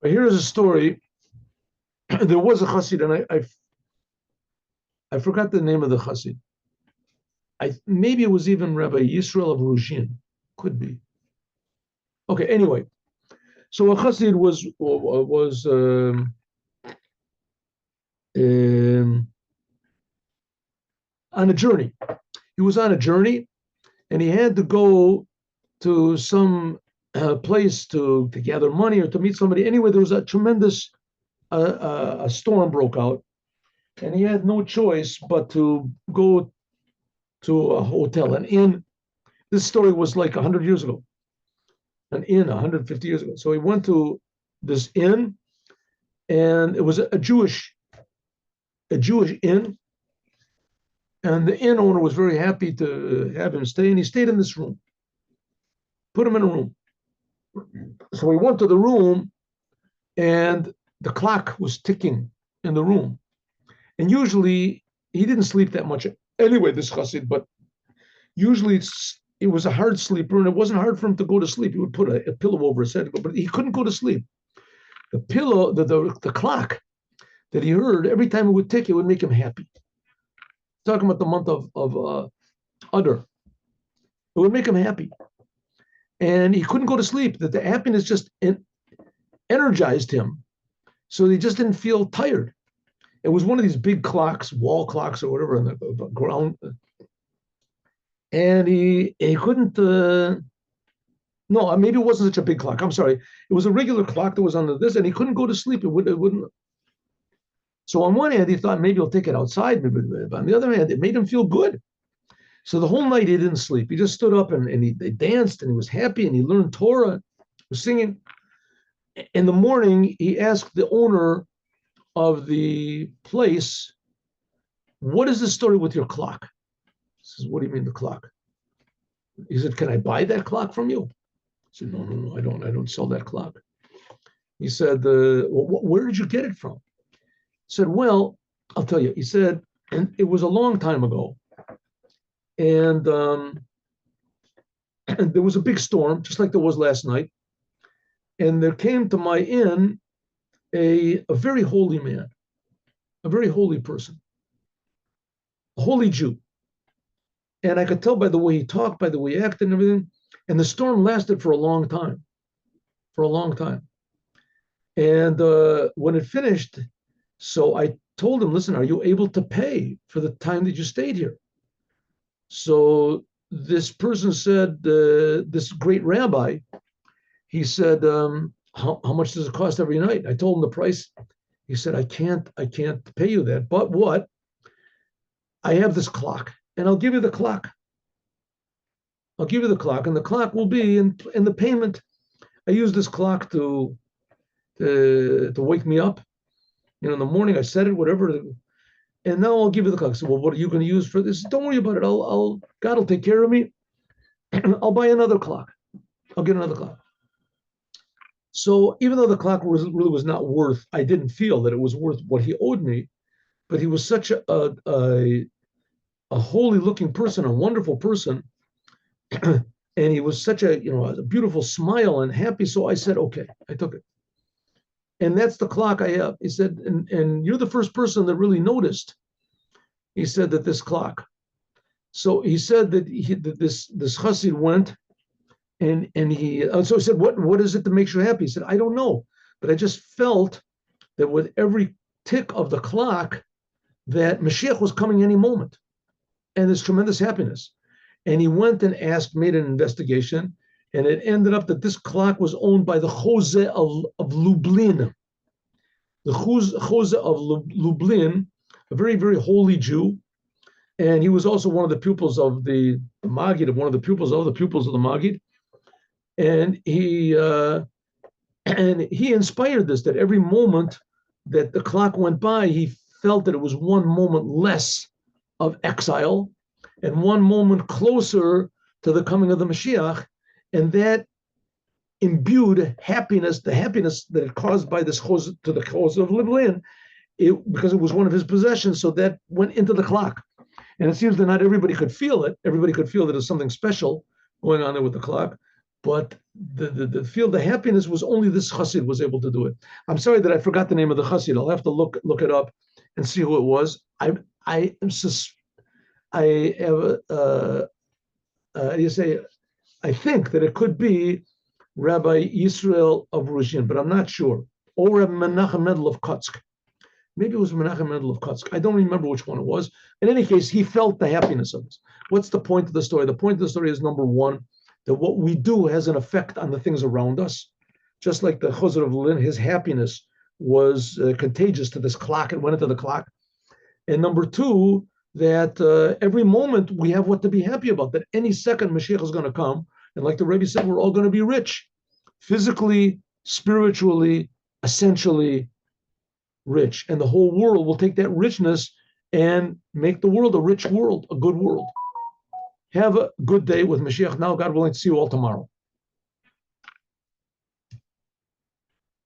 Here is a story. There was a Chassid, and I forgot the name of the Chassid. Maybe it was even Rabbi Yisrael of Ruzhin. Could be. Okay, anyway. So a Chassid was on a journey. He was on a journey, and he had to go to some place to gather money or to meet somebody. Anyway, there was a tremendous a storm broke out, and he had no choice but to go to a hotel, an inn. This story was like 100 years ago, an inn 150 years ago. So he went to this inn, and it was a Jewish inn, and the inn owner was very happy to have him stay, and he stayed in this room, put him in a room. So he went to the room, and the clock was ticking in the room. And usually he didn't sleep that much anyway, this Chassid, but usually it was a hard sleeper, and it wasn't hard for him to go to sleep. He would put a pillow over his head, but he couldn't go to sleep. The pillow, the clock that he heard, every time it would tick, it would make him happy. Talking about the month of Adar. It would make him happy. And he couldn't go to sleep. That the happiness just energized him. So he just didn't feel tired. It was one of these big clocks, wall clocks or whatever, on the ground. And he couldn't, no, maybe it wasn't such a big clock. I'm sorry. It was a regular clock that was on this, and he couldn't go to sleep. It wouldn't. So on one hand, he thought maybe he'll take it outside. But on the other hand, it made him feel good. So the whole night he didn't sleep. He just stood up and he danced, and he was happy, and he learned Torah, was singing. In the morning, he asked the owner of the place, "What is the story with your clock?" He says, "What do you mean the clock?" He said, "Can I buy that clock from you?" I said, No, I don't sell that clock." He said, "Where did you get it from?" He said, "Well, I'll tell you." He said, and it was a long time ago. And there was a big storm, just like there was last night. And there came to my inn a very holy man, a very holy person, a holy Jew. And I could tell by the way he talked, by the way he acted and everything. And the storm lasted for a long time, And when it finished, so I told him, "Listen, are you able to pay for the time that you stayed here?" So this person said, this great rabbi, he said, how much does it cost every night? I told him the price. He said, I can't pay you that. But what? I have this clock, and I'll give you the clock. I'll give you the clock, and the clock will be in the payment. I use this clock to wake me up. In the morning I set it, whatever. And now I'll give you the clock. So, well, what are you going to use for this? Don't worry about it. God will take care of me. I'll buy another clock. I'll get another clock. So even though the clock really was not worth, I didn't feel that it was worth what he owed me, but he was such a holy looking person, a wonderful person. And he was such a beautiful smile and happy. So I said, okay, I took it. And that's the clock I have. He said, and you're the first person that really noticed. He said that this clock. So he said that this Chassid went, and he. So he said, what is it that makes you happy? He said, I don't know, but I just felt that with every tick of the clock, that Mashiach was coming any moment, and there's tremendous happiness. And he went and made an investigation. And it ended up that this clock was owned by the Chose of Lublin. The Chose of Lublin, a very, very holy Jew. And he was also one of the pupils of the Maggid, of the pupils of the Maggid. And he inspired this, that every moment that the clock went by, he felt that it was one moment less of exile and one moment closer to the coming of the Mashiach. And that imbued happiness, the happiness that it caused by this Chose to the Chose of Lublin, because it was one of his possessions, so that went into the clock. And it seems that not everybody could feel it. Everybody could feel that there's something special going on there with the clock. But the field of happiness was only this chassid was able to do it. I'm sorry that I forgot the name of the chassid. I'll have to look it up and see who it was. I am I have you say I think that it could be Rabbi Yisrael of Ruzhin, but I'm not sure. Or Rabbi Menachem Mendel of Kotsk. Maybe it was Menachem Mendel of Kotsk. I don't remember which one it was. In any case, he felt the happiness of this. What's the point of the story? The point of the story is, number one, that what we do has an effect on the things around us. Just like the Chazar of Lin, his happiness was contagious to this clock. It went into the clock. And number two, that every moment we have what to be happy about, that any second Mashiach is going to come. And like the Rebbe said, we're all going to be rich, physically, spiritually, essentially rich. And the whole world will take that richness and make the world a rich world, a good world. Have a good day with Mashiach now. God willing to see you all tomorrow.